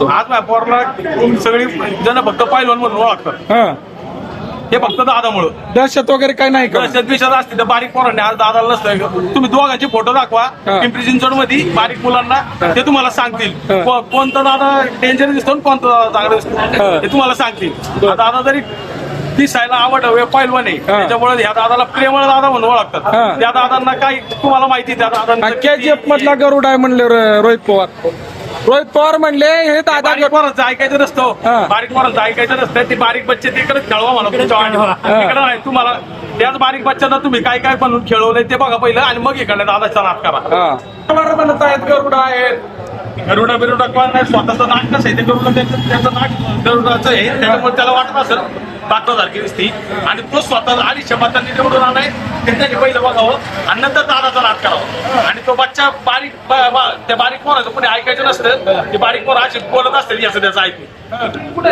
आज माझ्या पोराला सगळी जण फक्त पैलवान म्हणून ओळखतात. हा हे फक्त दादामुळं. दहशत वगैरे काय नाही का? विषयात असते तर बारीक पोरांनी आज दादाला नसतंय. तुम्ही दोघांचे फोटो दाखवा पिंपरी चिंचवड मध्ये बारीक मुलांना, ते तुम्हाला सांगतील कोणता दादा डेंजर दिसतो आणि कोणता दादा चांगला दिसतो हे तुम्हाला सांगतील. दादा जरी दिसायला आवड पैलवान आहे त्याच्यामुळे ह्या दादाला प्रेमळ दादा म्हणून ओळखतात. त्या दादांना काही तुम्हाला माहिती, त्या दादांना केजीएफ मधला गरुड आहे म्हणले रोहित पवार. रोहित पवार म्हणले हे दादा बारीक पोरांचं ऐकायचं नसतं. बारीक पोरांचं ऐकायचं नसतं. ते बारीक बच्चे तिकडे खेळवा म्हणा तिकडे नाही. तुम्हाला त्याच बारीक बच्चांना तुम्ही काय काय बनवून खेळवलंय ते बघा पहिलं आणि मग इकडे दादाचा नाद करा. म्हणत आहेत गरुड आहेत, गरुडा बिरुडा कोण नाही. स्वतःचं नाक कसं आहे ते गरुडा, त्याचं नाक गरुडाचं आहे त्याच्यामुळे त्याला वाटत असेल बाटलासारखी दिसते. आणि तो स्वतः आधी शब्दांनी निवडून आलाय त्यांनी पहिलं बघावं आणि नंतर दादाचा नाद करावा. आणि तो बच्चा बारीक त्या बारीक पोराचं कोणी ऐकायचं नसतं. ते बारीक पोरं अशी बोलत असते याचं त्याचं ऐकून.